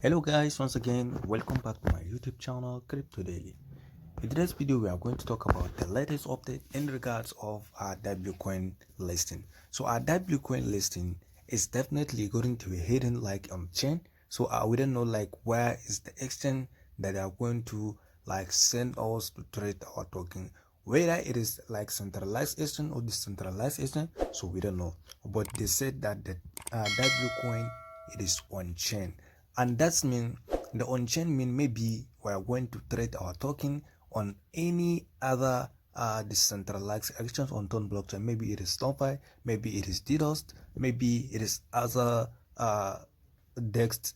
Hello guys, once again welcome back to my YouTube channel Crypto Daily. In today's video we are going to talk about the latest update in regards of our WCoin listing. So our WCoin listing is definitely going to be hidden like on chain. So we don't know like where is the extent that they are going to like send us to trade our token, whether it is like centralized exchange or decentralized exchange. So we don't know, but they said that the WCoin it is on chain. And that's mean the on-chain mean maybe we are going to trade our token on any other decentralized exchange on Ton blockchain. Maybe it is StoneFi, maybe it is DDoS, maybe it is other DEX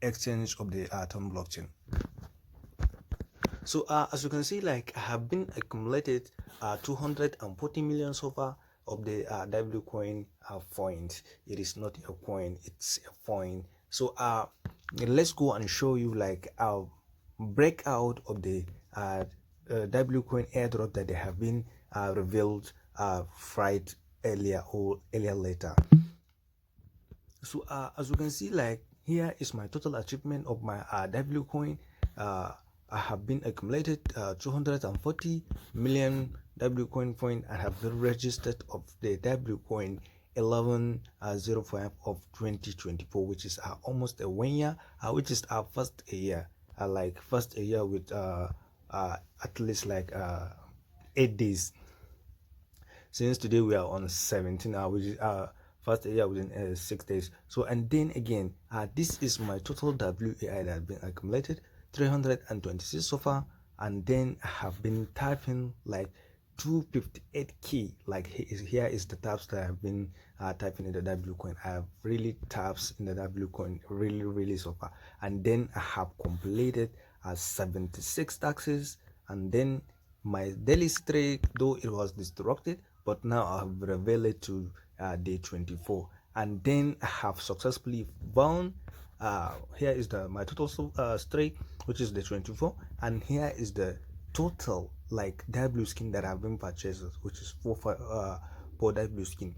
exchange of the Ton blockchain. So as you can see, like I have been accumulated 240 million so far of the WCoin point. It is not a coin, it's a point. So let's go and show you like our breakout of the WCoin airdrop that they have been revealed right earlier or earlier later. So as you can see, like here is my total achievement of my WCoin. I have been accumulated 240 million WCoin point. I have been registered of the WCoin 1105 of 2024, which is almost a 1 year, which is our first year, like first year with at least like 8 days. Since today we are on 17, which is first year within 6 days. So and then again, this is my total WAI that has been accumulated, 326 so far, and then I have been typing like 258k. Like here is the tabs that I've been typing in the WCoin. I have really tabs in the WCoin really so far, and then I have completed 76 taxes, and then my daily streak, though it was disrupted, but now I have revealed it to day 24, and then I have successfully bound. Here is my total streak, which is the 24, and here is the total like W skin that have been purchased, which is 4 W skin.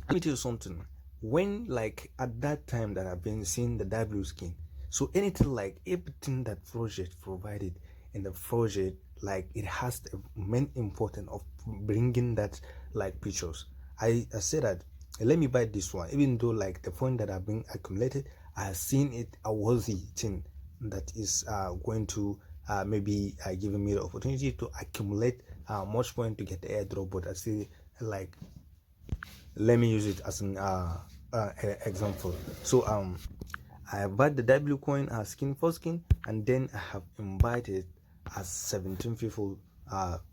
Let me tell you something. When like at that time that I've been seeing the W skin, so anything like everything that project provided in the project, like it has the main importance of bringing that like pictures. I said that let me buy this one, even though like the point that I've been accumulated, I have seen it a worthy thing that is going to maybe giving me the opportunity to accumulate much point to get the airdrop. But I see like let me use it as an example. So I bought the WCoin skin for skin, and then I have invited 17 people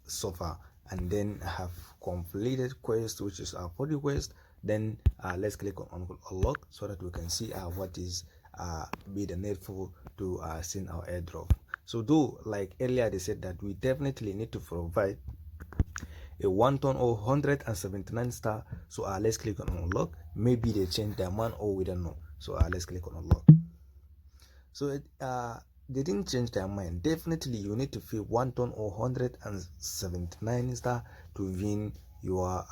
so far, and then I have completed quest, which is 40 quest. Then let's click on unlock so that we can see what is be the needful to send our airdrop. So though like earlier they said that we definitely need to provide a 1 ton or 179 star. So let's click on unlock. Maybe they change their mind or we don't know. So let's click on unlock. So they didn't change their mind. Definitely you need to fill 1 ton or 179 star to win your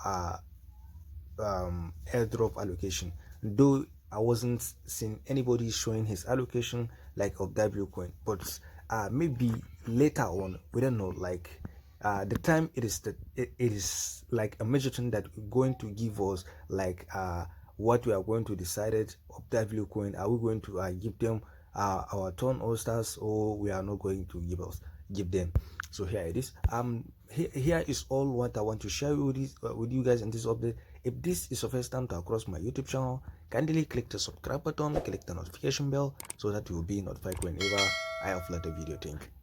airdrop allocation. Though I wasn't seeing anybody showing his allocation like of WCoin, but maybe later on, we don't know, like the time it is like a major thing that going to give us like what we are going to decide of WCoin. Are we going to give them our turn all stars, or we are not going to give them? So here it is. Here is all what I want to share with you guys in this update. If this is your first time to across my YouTube channel, kindly click the subscribe button, click the notification bell so that you will be notified whenever I upload a video. Thank you.